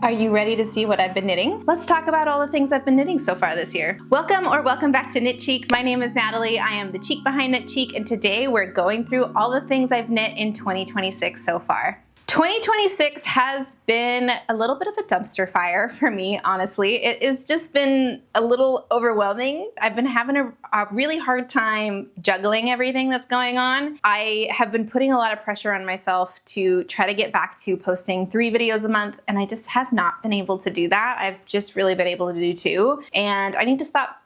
Are you ready to see what I've been knitting? Let's talk about all the things I've been knitting so far this year. Welcome back to KnitCheek. My name is Natalie. I am the cheek behind KnitCheek, and today we're going through all the things I've knit in 2026 so far. 2026 has been a little bit of a dumpster fire for me, honestly. It has just been a little overwhelming. I've been having a really hard time juggling everything that's going on. I have been putting a lot of pressure on myself to try to get back to posting 3 videos a month, and I just have not been able to do that. I've just really been able to do 2, and I need to stop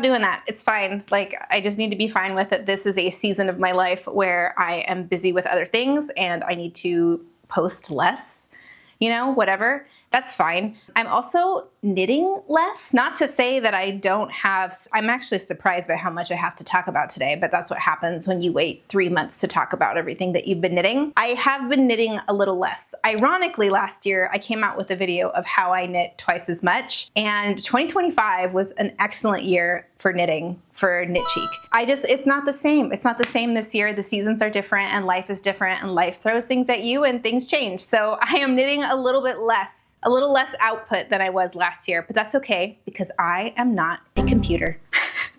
doing that. It's fine. Like, I just need to be fine with it. This is a season of my life where I am busy with other things and I need to post less, whatever. That's fine. I'm also knitting less. Not to say that I don't have, I'm actually surprised by how much I have to talk about today, but that's what happens when you wait 3 months to talk about everything that you've been knitting. I have been knitting a little less. Ironically, last year I came out with a video of how I knit twice as much, and 2025 was an excellent year for knitting for KnitCheek. It's not the same. It's not the same this year. The seasons are different and life is different and life throws things at you and things change. So I am knitting a little less output than I was last year, but that's okay because I am not a computer.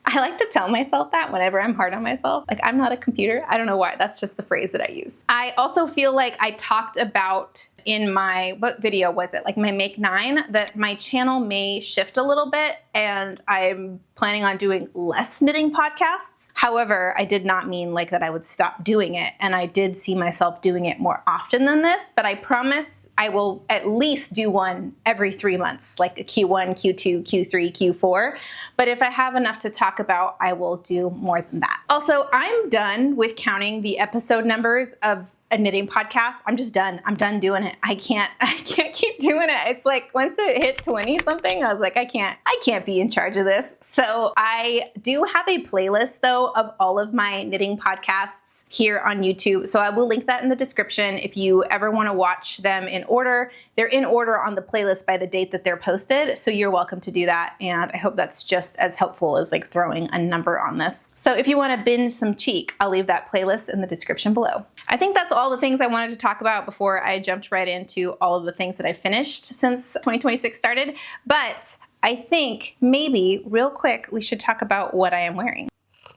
I like to tell myself that whenever I'm hard on myself. Like, I'm not a computer. I don't know why. That's just the phrase that I use. I also feel like I talked about in my, what video was it? Like my Make 9, that my channel may shift a little bit and I'm planning on doing less knitting podcasts. However, I did not mean like that I would stop doing it. And I did see myself doing it more often than this, but I promise I will at least do one every 3 months, like a Q1, Q2, Q3, Q4. But if I have enough to talk about, I will do more than that. Also, I'm done with counting the episode numbers of a knitting podcast. I'm just done. I'm done doing it. I can't keep doing it. It's like once it hit 20 something, I was like, I can't be in charge of this. So I do have a playlist though of all of my knitting podcasts here on YouTube. So I will link that in the description if you ever want to watch them in order. They're in order on the playlist by the date that they're posted. So you're welcome to do that. And I hope that's just as helpful as like throwing a number on this. So if you want to binge some cheek, I'll leave that playlist in the description below. I think that's all the things I wanted to talk about before I jumped right into all of the things that I finished since 2026 started. But I think maybe real quick, we should talk about what I am wearing.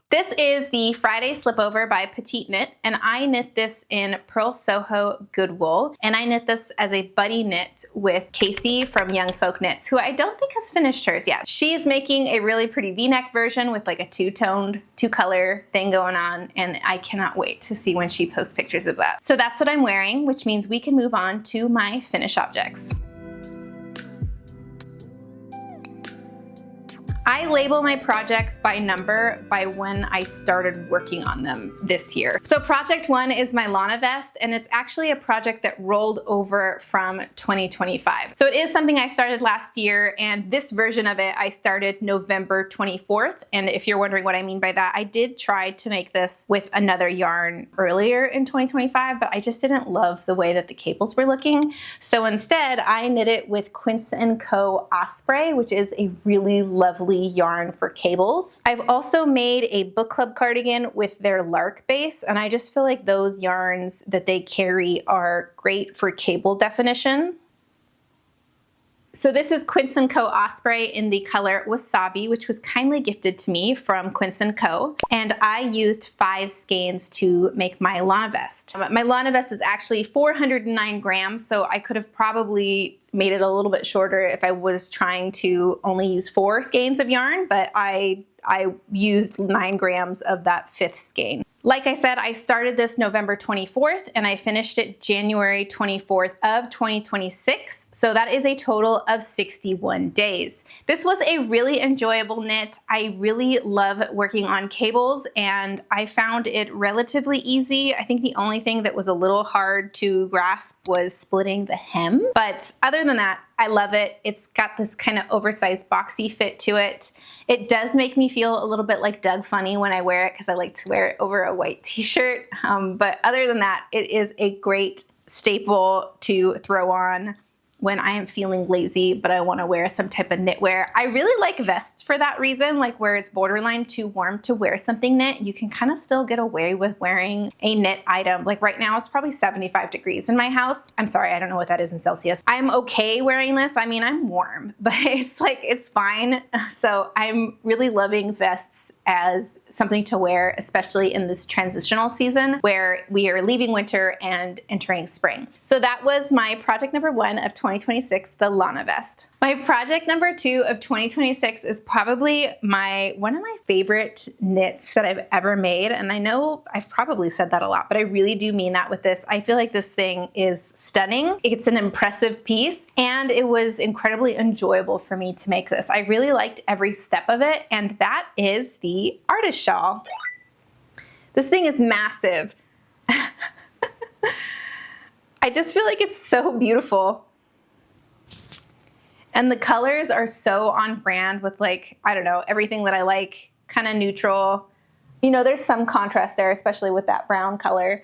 This is the Friday Slipover by Petite Knit, and I knit this in Purl Soho Good Wool, and I knit this as a buddy knit with Casey from Young Folk Knits, who I don't think has finished hers yet. She's making a really pretty V-neck version with like a two-toned, two-color thing going on, and I cannot wait to see when she posts pictures of that. So that's what I'm wearing, which means we can move on to my finish objects. I label my projects by number by when I started working on them this year. So project 1 is my Lana vest, and it's actually a project that rolled over from 2025. So it is something I started last year, and this version of it I started November 24th. And if you're wondering what I mean by that, I did try to make this with another yarn earlier in 2025, but I just didn't love the way that the cables were looking. So instead, I knit it with Quince & Co. Osprey, which is a really lovely yarn for cables. I've also made a book club cardigan with their Lark base, and I just feel like those yarns that they carry are great for cable definition. So this is Quince & Co. Osprey in the color Wasabi, which was kindly gifted to me from Quince & Co. And I used 5 skeins to make my Lana vest. My Lana vest is actually 409 grams, so I could have probably made it a little bit shorter if I was trying to only use 4 skeins of yarn, but I used 9 grams of that 5th skein. Like I said, I started this November 24th and I finished it January 24th of 2026. So that is a total of 61 days. This was a really enjoyable knit. I really love working on cables and I found it relatively easy. I think the only thing that was a little hard to grasp was splitting the hem. But other than that, I love it. It's got this kind of oversized boxy fit to it. It does make me feel a little bit like Doug Funny when I wear it because I like to wear it over a white t-shirt. But other than that, it is a great staple to throw on when I am feeling lazy, but I want to wear some type of knitwear. I really like vests for that reason, like where it's borderline too warm to wear something knit. You can kind of still get away with wearing a knit item. Like right now, it's probably 75 degrees in my house. I'm sorry, I don't know what that is in Celsius. I'm okay wearing this. I mean, I'm warm, but it's like, it's fine. So I'm really loving vests as something to wear, especially in this transitional season where we are leaving winter and entering spring. So that was my project number 1 of 2026, the Lana vest. My project number 2 of 2026 is probably one of my favorite knits that I've ever made. And I know I've probably said that a lot, but I really do mean that with this. I feel like this thing is stunning. It's an impressive piece, and it was incredibly enjoyable for me to make this. I really liked every step of it, and that is the artist shawl. This thing is massive. I just feel like it's so beautiful. And the colors are so on brand with, like, I don't know, everything that I like, kind of neutral. You know, there's some contrast there, especially with that brown color.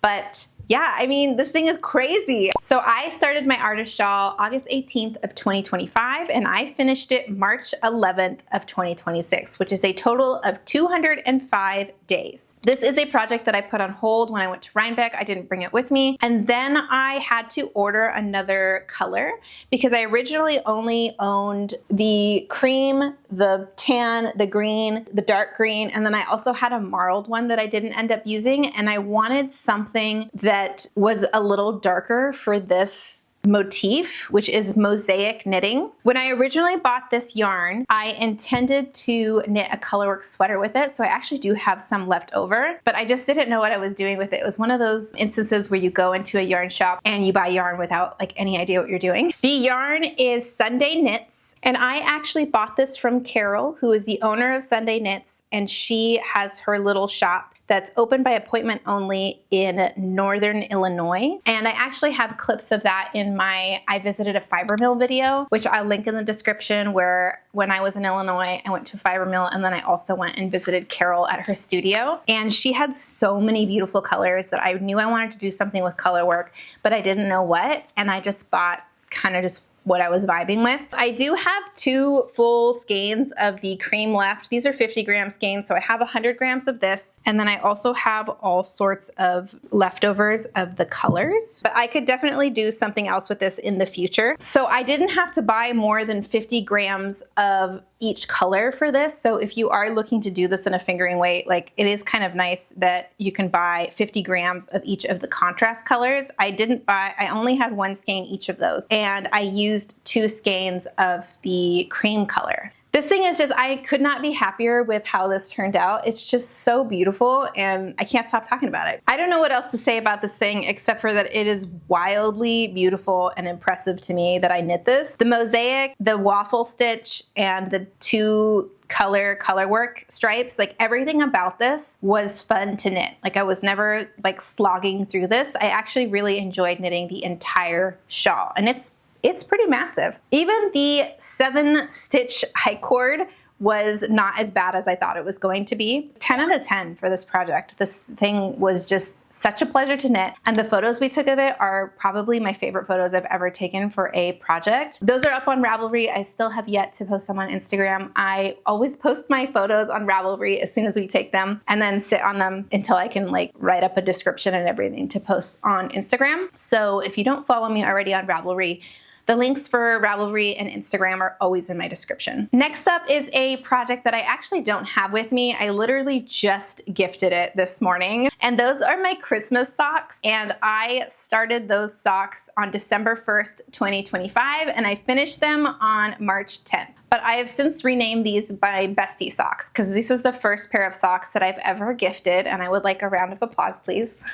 But yeah, I mean, this thing is crazy. So I started my artist shawl August 18th of 2025, and I finished it March 11th of 2026, which is a total of 205 days. This is a project that I put on hold when I went to Rhinebeck. I didn't bring it with me. And then I had to order another color because I originally only owned the cream, the tan, the green, the dark green, and then I also had a marled one that I didn't end up using, and I wanted something that was a little darker for this motif, which is mosaic knitting. When I originally bought this yarn, I intended to knit a colorwork sweater with it, so I actually do have some left over, but I just didn't know what I was doing with it. It was one of those instances where you go into a yarn shop and you buy yarn without like any idea what you're doing. The yarn is Sunday Knits, and I actually bought this from Carol, who is the owner of Sunday Knits, and she has her little shop that's open by appointment only in Northern Illinois. And I actually have clips of that in my I visited a fiber mill video, which I'll link in the description, where when I was in Illinois, I went to a fiber mill, and then I also went and visited Carol at her studio. And she had so many beautiful colors that I knew I wanted to do something with color work, but I didn't know what. And I just bought kind of just what I was vibing with. I do have 2 full skeins of the cream left. These are 50-gram skeins, so I have 100 grams of this, and then I also have all sorts of leftovers of the colors. But I could definitely do something else with this in the future. So I didn't have to buy more than 50 grams of each color for this. So if you are looking to do this in a fingering weight, like, it is kind of nice that you can buy 50 grams of each of the contrast colors. I only had 1 skein each of those, and I used 2 skeins of the cream color. This thing is just, I could not be happier with how this turned out. It's just so beautiful, and I can't stop talking about it. I don't know what else to say about this thing except for that it is wildly beautiful and impressive to me that I knit this. The mosaic, the waffle stitch, and the 2 color work stripes, like, everything about this was fun to knit. Like, I was never like slogging through this. I actually really enjoyed knitting the entire shawl, and it's pretty massive. Even the 7-stitch high cord was not as bad as I thought it was going to be. 10 out of 10 for this project. This thing was just such a pleasure to knit, and the photos we took of it are probably my favorite photos I've ever taken for a project. Those are up on Ravelry. I still have yet to post them on Instagram. I always post my photos on Ravelry as soon as we take them, and then sit on them until I can like write up a description and everything to post on Instagram. So if you don't follow me already on Ravelry, the links for Ravelry and Instagram are always in my description. Next up is a project that I actually don't have with me. I literally just gifted it this morning, and those are my Christmas socks. And I started those socks on December 1st, 2025, and I finished them on March 10th. But I have since renamed these my bestie socks, because this is the first pair of socks that I've ever gifted, and I would like a round of applause, please.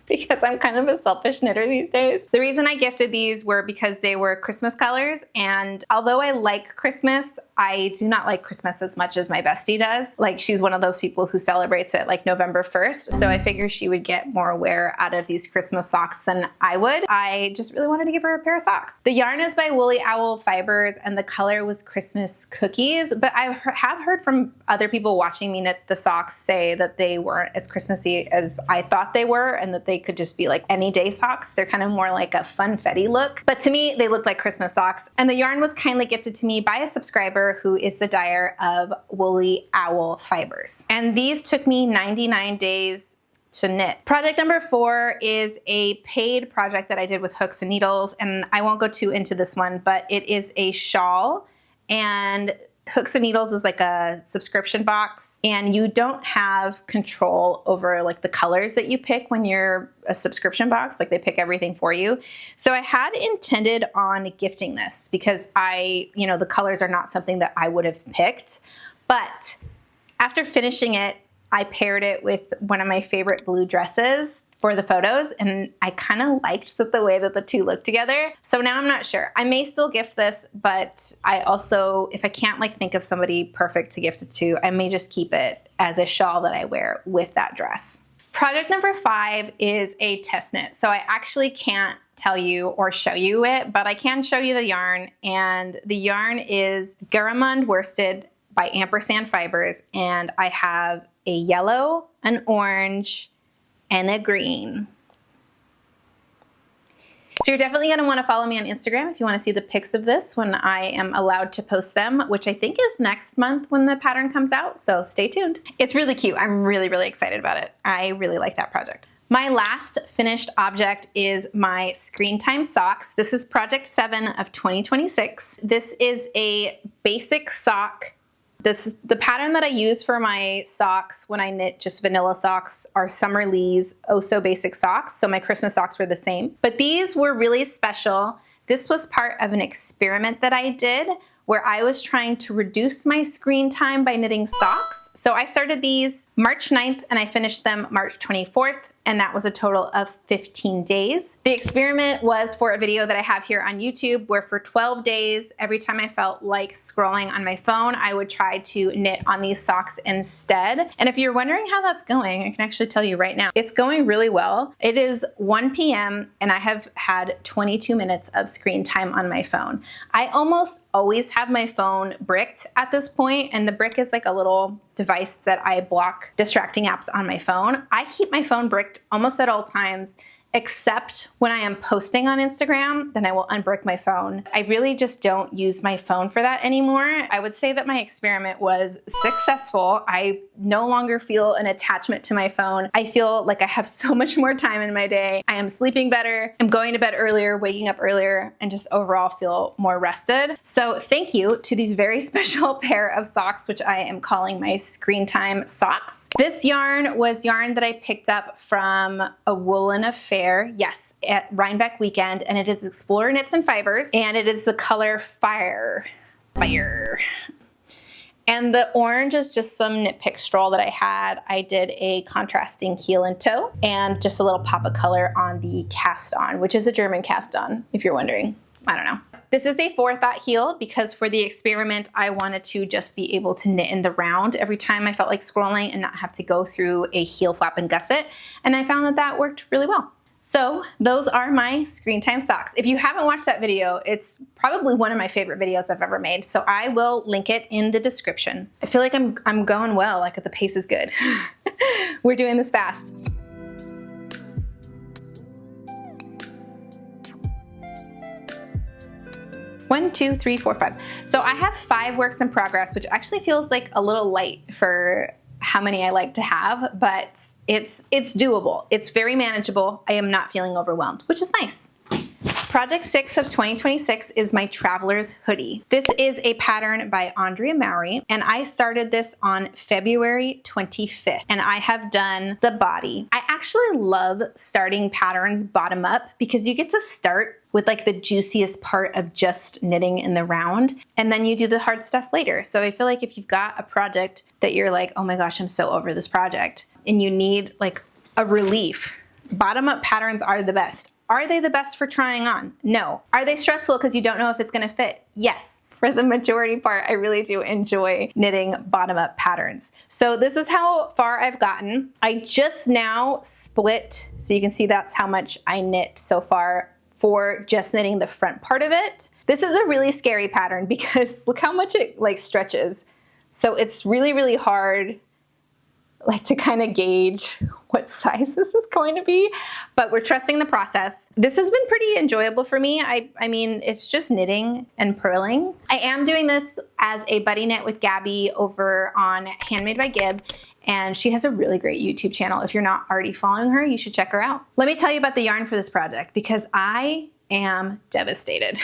Because I'm kind of a selfish knitter these days. The reason I gifted these were because they were Christmas colors, and although I like Christmas, I do not like Christmas as much as my bestie does. Like, she's one of those people who celebrates it like November 1st. So I figured she would get more wear out of these Christmas socks than I would. I just really wanted to give her a pair of socks. The yarn is by Woolly Owl Fibers and the color was Christmas Cookies, but I have heard from other people watching me knit the socks say that they weren't as Christmassy as I thought they were and that they could just be like any day socks. They're kind of more like a funfetti look, but to me, they look like Christmas socks. And the yarn was kindly gifted to me by a subscriber who is the dyer of Woolly Owl Fibers. And these took me 99 days to knit. Project number 4 is a paid project that I did with hooks and needles, and I won't go too into this one, but it is a shawl, and Hooks and Needles is like a subscription box, and you don't have control over like the colors that you pick when you're a subscription box. Like, they pick everything for you. So I had intended on gifting this because the colors are not something that I would have picked. But after finishing it, I paired it with one of my favorite blue dresses for the photos, and I kind of liked the way that the two look together. So now I'm not sure. I may still gift this, but I also, if I can't like think of somebody perfect to gift it to, I may just keep it as a shawl that I wear with that dress. Project number 5 is a test knit. So I actually can't tell you or show you it, but I can show you the yarn, and the yarn is Garamond worsted by Ampersand Fibers, and I have a yellow, an orange, and a green. So you're definitely going to want to follow me on Instagram if you want to see the pics of this when I am allowed to post them, which I think is next month when the pattern comes out, so stay tuned. It's really cute. I'm really, really excited about it. I really like that project. My last finished object is my Screen Time socks. This is project 7 of 2026. This is a basic sock. The pattern that I use for my socks when I knit just vanilla socks are Summer Lee's Oh So Basic socks. So my Christmas socks were the same, but these were really special. This was part of an experiment that I did where I was trying to reduce my screen time by knitting socks. So I started these March 9th and I finished them March 24th, and that was a total of 15 days. The experiment was for a video that I have here on YouTube where for 12 days, every time I felt like scrolling on my phone, I would try to knit on these socks instead. And if you're wondering how that's going, I can actually tell you right now. It's going really well. It is 1 p.m. and I have had 22 minutes of screen time on my phone. I almost always have my phone bricked at this point, and the brick is like a little device that I block distracting apps on my phone. I keep my phone bricked almost at all times, except when I am posting on Instagram, then I will unbrick my phone. I really just don't use my phone for that anymore. I would say that my experiment was successful. I no longer feel an attachment to my phone. I feel like I have so much more time in my day. I am sleeping better. I'm going to bed earlier, waking up earlier, and just overall feel more rested. So thank you to these very special pair of socks, which I am calling my Screen Time socks. This yarn was yarn that I picked up from a Woolen Affair. Yes, at Rhinebeck Weekend, and it is Explorer Knits and Fibers, and it is the color Fire. And the orange is just some knit pick straw that I had. I did a contrasting heel and toe, and just a little pop of color on the cast on, which is a German cast on, if you're wondering. I don't know. This is a forethought heel because for the experiment, I wanted to just be able to knit in the round every time I felt like scrolling and not have to go through a heel flap and gusset. And I found that that worked really well. So those are my Screen Time socks. If you haven't watched that video, it's probably one of my favorite videos I've ever made. So I will link it in the description. I feel like I'm going well, like the pace is good. We're doing this fast. One, two, three, four, five. So I have 5 works in progress, which actually feels like a little light for how many I like to have, but it's doable. It's very manageable. I am not feeling overwhelmed, which is nice. Project 6 of 2026 is my Traveler's Hoodie. This is a pattern by Andrea Mowry, and I started this on February 25th, and I have done the body. I actually love starting patterns bottom up because you get to start with like the juiciest part of just knitting in the round, and then you do the hard stuff later. So I feel like if you've got a project that you're like, oh my gosh, I'm so over this project, and you need like a relief, bottom up patterns are the best. Are they the best for trying on? No. Are they stressful because you don't know if it's gonna fit? Yes. for the majority part, I really do enjoy knitting bottom-up patterns. So this is how far I've gotten. I just now split, so you can see that's how much I knit so far for just knitting the front part of it. This is a really scary pattern because look how much it like stretches. So it's really, really hard like to kind of gauge what size this is going to be, but we're trusting the process. This has been pretty enjoyable for me. I mean, it's just knitting and purling. I am doing this as a buddy knit with Gabby over on Handmade by Gib, and she has a really great YouTube channel. If you're not already following her, you should check her out. Let me tell you about the yarn for this project because I am devastated.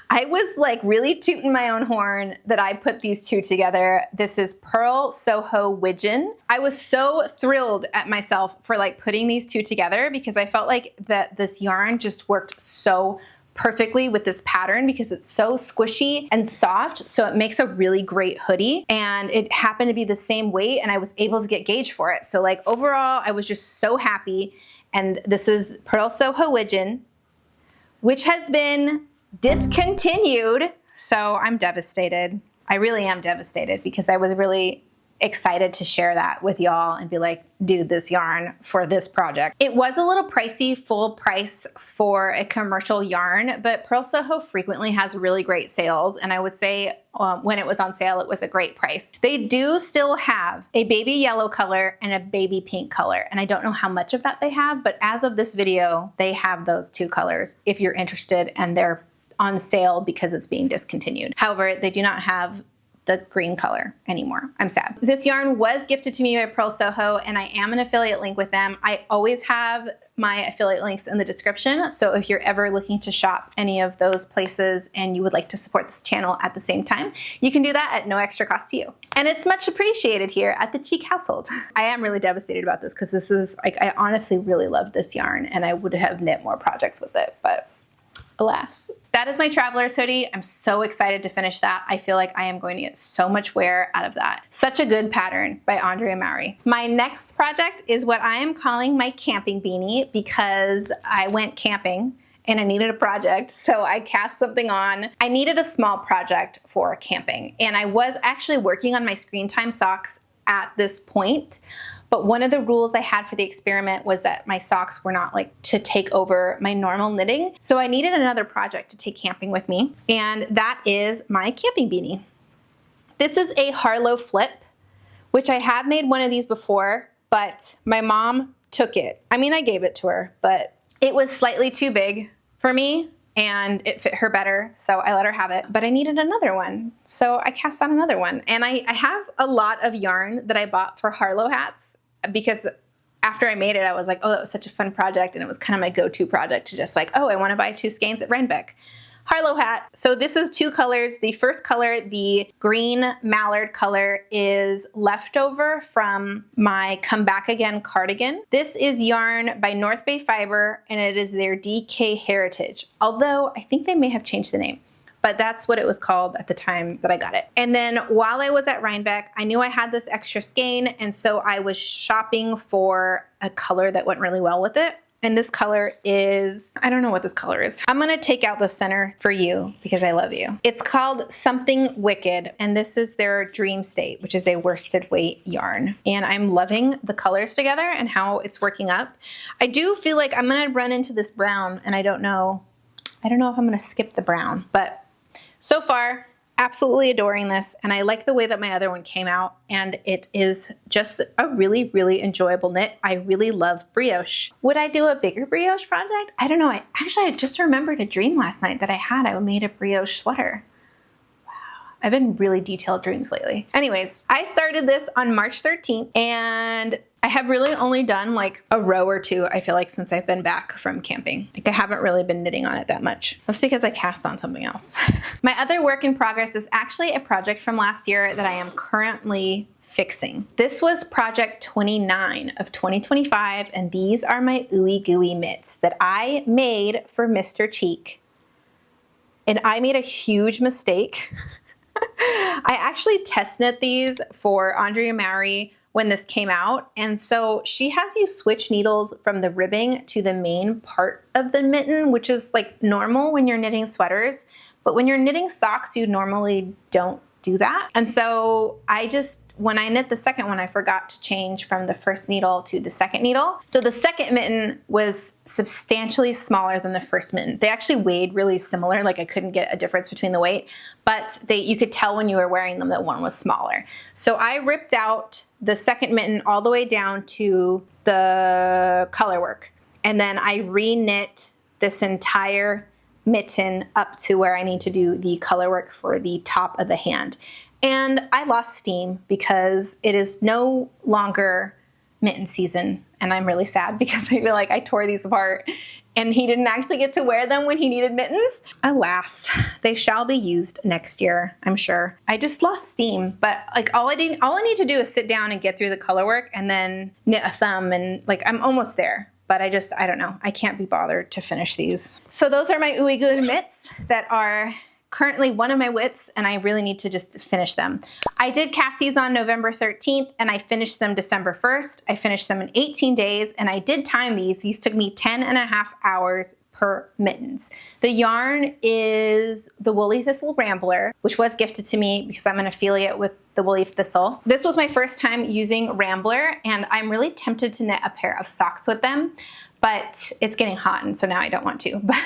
I was like really tooting my own horn that I put these two together. This is Purl Soho Widgeon. I was so thrilled at myself for like putting these two together because I felt like that this yarn just worked so perfectly with this pattern because it's so squishy and soft, so it makes a really great hoodie, and it happened to be the same weight and I was able to get gauge for it. So like overall I was just so happy. And this is Purl Soho Widgeon, which has been discontinued. So I'm devastated. I really am devastated because I was really excited to share that with y'all and be like, dude, this yarn for this project. It was a little pricey, full price for a commercial yarn, but Purl Soho frequently has really great sales. And I would say when it was on sale, it was a great price. They do still have a baby yellow color and a baby pink color. And I don't know how much of that they have, but as of this video, they have those two colors if you're interested, and they're on sale because it's being discontinued. However, they do not have the green color anymore. I'm sad. This yarn was gifted to me by Purl Soho, and I am an affiliate link with them. I always have my affiliate links in the description, so if you're ever looking to shop any of those places and you would like to support this channel at the same time, you can do that at no extra cost to you. And it's much appreciated here at the Cheek household. I am really devastated about this because this is like, I honestly really love this yarn and I would have knit more projects with it, but alas. That is my Traveler's hoodie. I'm so excited to finish that. I feel like I am going to get so much wear out of that. Such a good pattern by Andrea Mowry. My next project is what I am calling my camping beanie because I went camping and I needed a project, so I cast something on. I needed a small project for camping, and I was actually working on my screen time socks at this point. But one of the rules I had for the experiment was that my socks were not like to take over my normal knitting. So I needed another project to take camping with me. And that is my camping beanie. This is a Harlow flip, which I have made one of these before, but my mom took it. I mean, I gave it to her, but it was slightly too big for me and it fit her better, so I let her have it. But I needed another one, so I cast on another one. And I have a lot of yarn that I bought for Harlow hats because after I made it, I was like, oh, that was such a fun project. And it was kind of my go-to project to just like, oh, I want to buy 2 skeins at Rhinebeck. Harlow hat. So this is 2 colors. The first color, the green mallard color, is leftover from my Come Back Again cardigan. This is yarn by North Bay Fiber, and it is their DK Heritage. Although I think they may have changed the name, but that's what it was called at the time that I got it. And then while I was at Rhinebeck, I knew I had this extra skein, and so I was shopping for a color that went really well with it. And this color is, I don't know what this color is. I'm gonna take out the center for you because I love you. It's called Something Wicked, and this is their Dream State, which is a worsted weight yarn. And I'm loving the colors together and how it's working up. I do feel like I'm gonna run into this brown, and I don't know if I'm gonna skip the brown, but so far, absolutely adoring this, and I like the way that my other one came out, and it is just a really, really enjoyable knit. I really love brioche. Would I do a bigger brioche project? I don't know. I just remembered a dream last night that I made a brioche sweater. Wow, I've been really detailed dreams lately. Anyways, I started this on March 13th, and I have really only done like a row or 2, I feel like, since I've been back from camping. Like I haven't really been knitting on it that much. That's because I cast on something else. My other work in progress is actually a project from last year that I am currently fixing. This was project 29 of 2025, and these are my ooey gooey mitts that I made for Mr. Cheek. And I made a huge mistake. I actually test knit these for Andrea Mowry when this came out. And so she has you switch needles from the ribbing to the main part of the mitten, which is like normal when you're knitting sweaters. But when you're knitting socks, you normally don't do that. And so when I knit the second one, I forgot to change from the first needle to the second needle. So the second mitten was substantially smaller than the first mitten. They actually weighed really similar, like I couldn't get a difference between the weight, but you could tell when you were wearing them that one was smaller. So I ripped out the second mitten all the way down to the color work. And then I re-knit this entire mitten up to where I need to do the color work for the top of the hand. And I lost steam because it is no longer mitten season. And I'm really sad because I feel like I tore these apart and he didn't actually get to wear them when he needed mittens. Alas, they shall be used next year, I'm sure. I just lost steam, but like all I need to do is sit down and get through the color work and then knit a thumb, and like I'm almost there. But I don't know. I can't be bothered to finish these. So those are my ooey good mitts that are currently one of my whips, and I really need to just finish them. I did cast these on November 13th and I finished them December 1st. I finished them in 18 days and I did time these. These took me 10.5 hours per mittens. The yarn is the Woolly Thistle Rambler, which was gifted to me because I'm an affiliate with the Woolly Thistle. This was my first time using Rambler and I'm really tempted to knit a pair of socks with them, but it's getting hot and so now I don't want to. But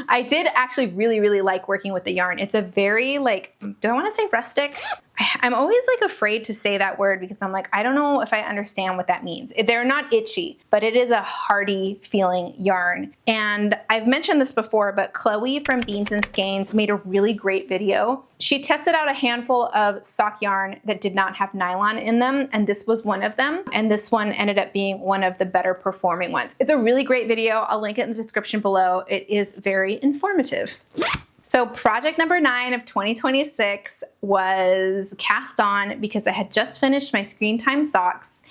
I did actually really, really like working with the yarn. It's a very do I want to say rustic? I'm always like afraid to say that word because I'm like, I don't know if I understand what that means. They're not itchy, but it is a hardy feeling yarn. And I've mentioned this before, but Chloe from Beans and Skeins made a really great video. She tested out a handful of sock yarn that did not have nylon in them, and this was one of them. And this one ended up being one of the better performing ones. It's a really great video. I'll link it in the description below. It is very informative. So project number 9 of 2026 was cast on because I had just finished my screen time socks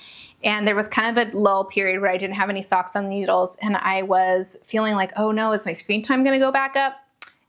and there was kind of a lull period where I didn't have any socks on the needles and I was feeling like, oh no, is my screen time gonna go back up?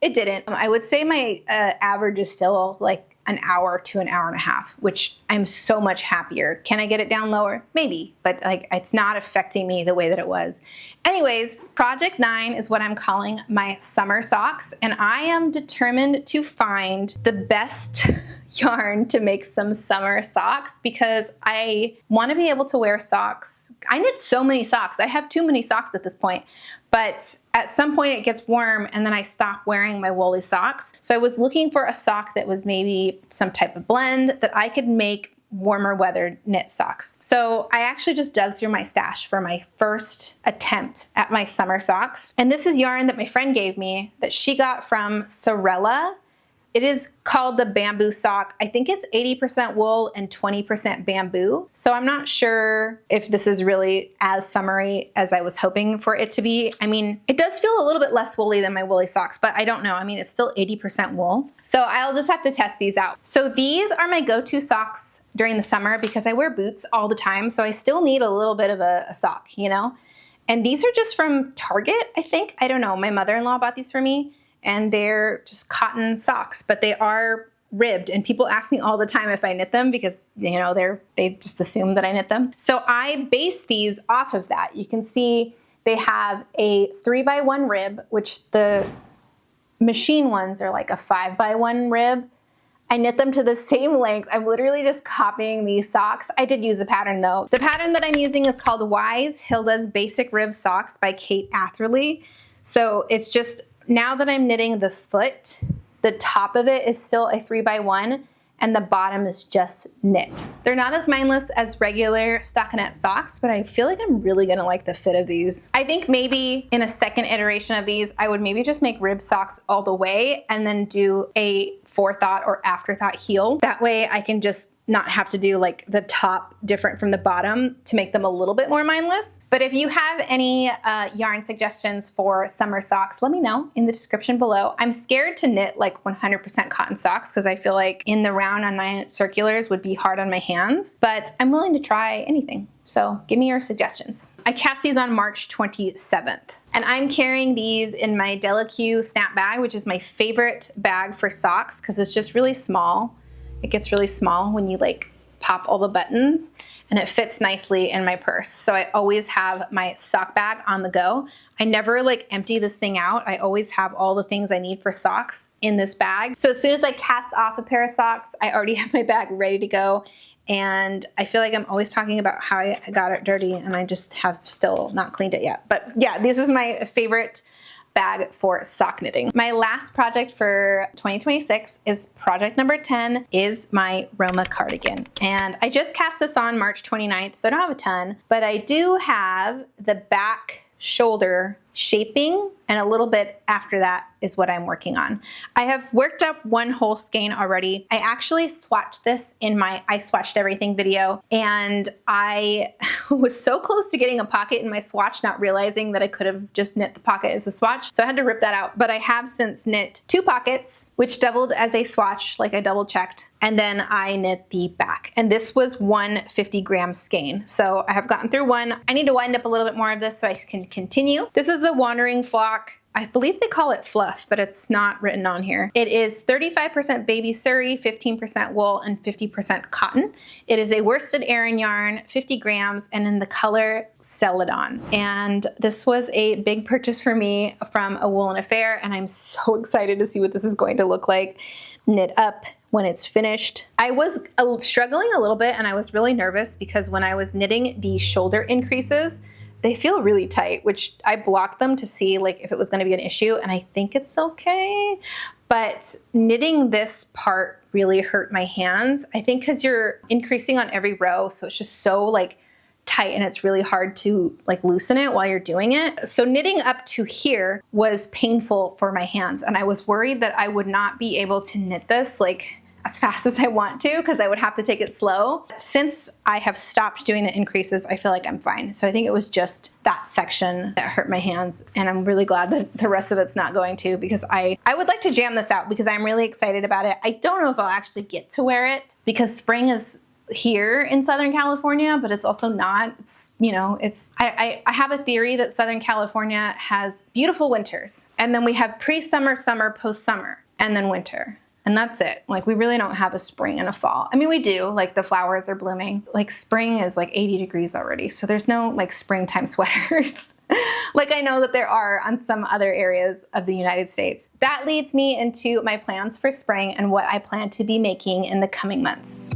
It didn't. I would say my average is still like an hour to an hour and a half, which I'm so much happier. Can I get it down lower? Maybe, but like it's not affecting me the way that it was. Anyways, project 9 is what I'm calling my summer socks, and I am determined to find the best yarn to make some summer socks because I want to be able to wear socks. I knit so many socks. I have too many socks at this point. But at some point it gets warm and then I stop wearing my woolly socks. So I was looking for a sock that was maybe some type of blend that I could make warmer weather knit socks. So I actually just dug through my stash for my first attempt at my summer socks. And this is yarn that my friend gave me that she got from Sorella. It is called the bamboo sock. I think it's 80% wool and 20% bamboo. So I'm not sure if this is really as summery as I was hoping for it to be. I mean, it does feel a little bit less woolly than my woolly socks, but I don't know. I mean, it's still 80% wool. So I'll just have to test these out. So these are my go-to socks during the summer because I wear boots all the time. So I still need a little bit of a sock, you know? And these are just from Target, I think. I don't know. My mother-in-law bought these for me. And they're just cotton socks, but they are ribbed. And people ask me all the time if I knit them because, you know, they just assume that I knit them. So I base these off of that. You can see they have a 3x1 rib, which the machine ones are like a 5x1 rib. I knit them to the same length. I'm literally just copying these socks. I did use a pattern though. The pattern that I'm using is called Wise Hilda's Basic Rib Socks by Kate Atherley. So it's just, now that I'm knitting the foot, the top of it is still a 3x1 and the bottom is just knit. They're not as mindless as regular stockinette socks, but I feel like I'm really gonna like the fit of these. I think maybe in a second iteration of these, I would maybe just make rib socks all the way and then do a forethought or afterthought heel. That way I can just not have to do like the top different from the bottom to make them a little bit more mindless. But if you have any yarn suggestions for summer socks, let me know in the description below. I'm scared to knit like 100% cotton socks because I feel like in the round on 9 circulars would be hard on my hands, but I'm willing to try anything. So give me your suggestions. I cast these on March 27th. And I'm carrying these in my Delaque snap bag, which is my favorite bag for socks because it's just really small. It gets really small when you like pop all the buttons, and it fits nicely in my purse. So I always have my sock bag on the go. I never like empty this thing out. I always have all the things I need for socks in this bag. So as soon as I cast off a pair of socks, I already have my bag ready to go. And I feel like I'm always talking about how I got it dirty, and I just have still not cleaned it yet. But yeah, this is my favorite bag for sock knitting. My last project for 2026 is project number 10, is my Roma cardigan. And I just cast this on March 29th, so I don't have a ton, but I do have the back shoulder shaping, and a little bit after that is what I'm working on. I have worked up one whole skein already. I actually swatched this in my I Swatched Everything video, and I was so close to getting a pocket in my swatch, not realizing that I could have just knit the pocket as a swatch. So I had to rip that out, but I have since knit 2 pockets, which doubled as a swatch, like I double checked. And then I knit the back. And this was one 50-gram skein. So I have gotten through one. I need to wind up a little bit more of this so I can continue. This is the Wandering Flock. I believe they call it fluff, but it's not written on here. It is 35% baby Surrey, 15% wool, and 50% cotton. It is a worsted Aran yarn, 50 grams, and in the color Celadon. And this was a big purchase for me from A Woolen Affair, and I'm so excited to see what this is going to look like knit up when it's finished. I was struggling a little bit, and I was really nervous because when I was knitting the shoulder increases, they feel really tight, which I blocked them to see like if it was gonna be an issue, and I think it's okay. But knitting this part really hurt my hands. I think because you're increasing on every row, so it's just so like tight, and it's really hard to like loosen it while you're doing it. So knitting up to here was painful for my hands, and I was worried that I would not be able to knit this like as fast as I want to, because I would have to take it slow. Since I have stopped doing the increases, I feel like I'm fine. So I think it was just that section that hurt my hands, and I'm really glad that the rest of it's not going to, because I would like to jam this out because I'm really excited about it. I don't know if I'll actually get to wear it because spring is here in Southern California, but it's also not. It's, you know, it's, I have a theory that Southern California has beautiful winters, and then we have pre-summer, summer, post-summer, and then winter. And that's it. Like, we really don't have a spring and a fall. I mean, we do, like the flowers are blooming. Like spring is like 80 degrees already. So there's no like springtime sweaters. Like I know that there are on some other areas of the United States. That leads me into my plans for spring and what I plan to be making in the coming months.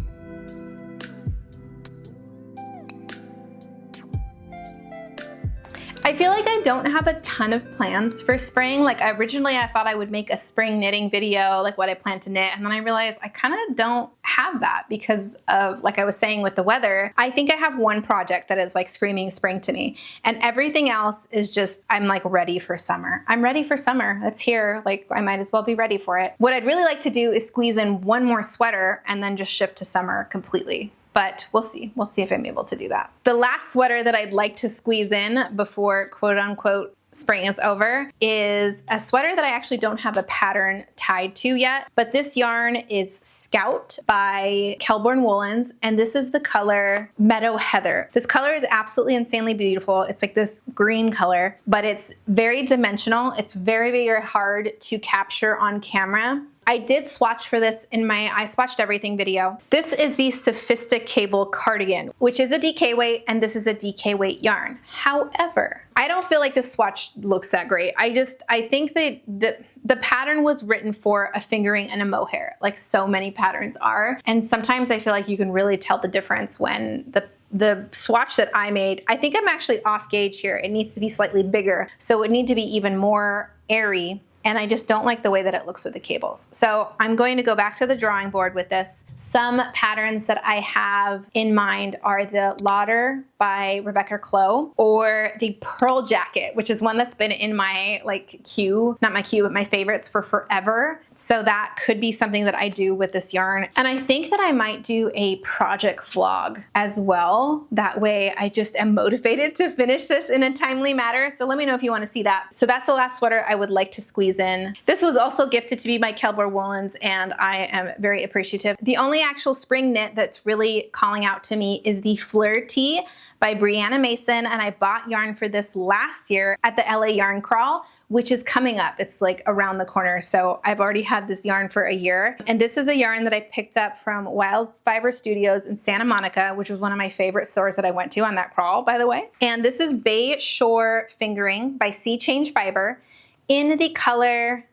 I feel like I don't have a ton of plans for spring. Like originally I thought I would make a spring knitting video, like what I plan to knit. And then I realized I kind of don't have that because of, like I was saying with the weather, I think I have one project that is like screaming spring to me. And everything else is just, I'm like ready for summer. I'm ready for summer. It's here. Like I might as well be ready for it. What I'd really like to do is squeeze in one more sweater and then just shift to summer completely. But we'll see. We'll see if I'm able to do that. The last sweater that I'd like to squeeze in before quote unquote spring is over is a sweater that I actually don't have a pattern tied to yet, but this yarn is Scout by Kelbourne Woolens, and this is the color Meadow Heather. This color is absolutely insanely beautiful. It's like this green color, but it's very dimensional. It's very, very hard to capture on camera. I did swatch for this in my I Swatched Everything video. This is the Sophisticable cardigan, which is a DK weight, and this is a DK weight yarn. However, I don't feel like this swatch looks that great. I think that the pattern was written for a fingering and a mohair, like so many patterns are. And sometimes I feel like you can really tell the difference when the swatch that I made, I think I'm actually off gauge here. It needs to be slightly bigger, so it would need to be even more airy. And I just don't like the way that it looks with the cables. So I'm going to go back to the drawing board with this. Some patterns that I have in mind are the Lauder by Rebecca Clow, or the Pearl Jacket, which is one that's been in my like queue, not my queue, but my favorites for forever. So that could be something that I do with this yarn. And I think that I might do a project vlog as well. That way I just am motivated to finish this in a timely manner. So let me know if you want to see that. So that's the last sweater I would like to squeeze in. This was also gifted to me by Kelbourne Woolens, and I am very appreciative. The only actual spring knit that's really calling out to me is the Fleur Tee by Brianna Mason, and I bought yarn for this last year at the LA Yarn Crawl, which is coming up. It's like around the corner, so I've already had this yarn for a year. And this is a yarn that I picked up from Wild Fiber Studios in Santa Monica, which was one of my favorite stores that I went to on that crawl, by the way. And this is Bay Shore Fingering by Sea Change Fiber in the color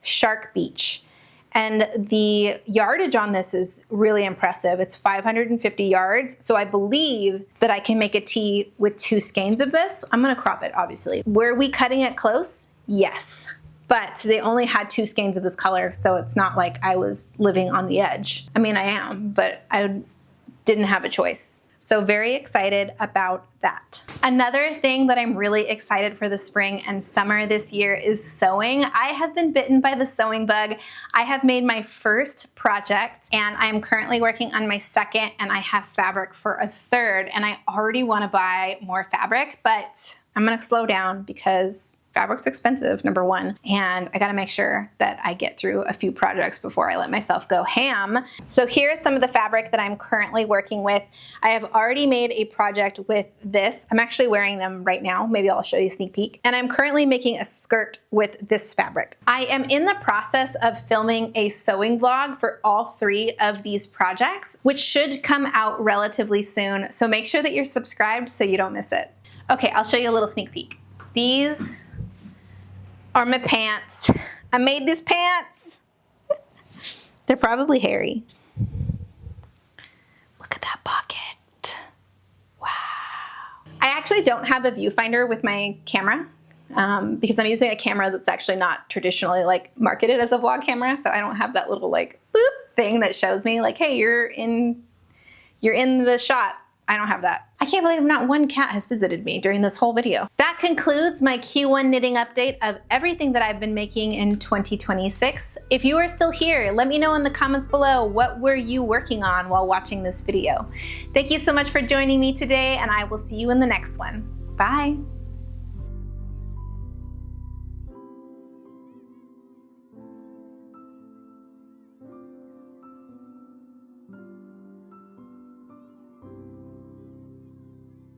Shark Beach. And the yardage on this is really impressive. It's 550 yards. So I believe that I can make a tee with 2 skeins of this. I'm gonna crop it, obviously. Were we cutting it close? Yes. But they only had 2 skeins of this color, so it's not like I was living on the edge. I mean, I am, but I didn't have a choice. So very excited about that. Another thing that I'm really excited for the spring and summer this year is sewing. I have been bitten by the sewing bug. I have made my first project and I'm currently working on my second, and I have fabric for a third, and I already want to buy more fabric, but I'm gonna slow down because fabric's expensive, number one, and I gotta make sure that I get through a few projects before I let myself go ham. So here's some of the fabric that I'm currently working with. I have already made a project with this. I'm actually wearing them right now. Maybe I'll show you a sneak peek. And I'm currently making a skirt with this fabric. I am in the process of filming a sewing vlog for all 3 of these projects, which should come out relatively soon. So make sure that you're subscribed so you don't miss it. Okay, I'll show you a little sneak peek. These are my pants. I made these pants. They're probably hairy. Look at that pocket. Wow. I actually don't have a viewfinder with my camera because I'm using a camera that's actually not traditionally like marketed as a vlog camera. So I don't have that little like boop thing that shows me like, hey, you're in the shot. I don't have that. I can't believe not one cat has visited me during this whole video. That concludes my Q1 knitting update of everything that I've been making in 2026. If you are still here, let me know in the comments below, what were you working on while watching this video? Thank you so much for joining me today, and I will see you in the next one. Bye.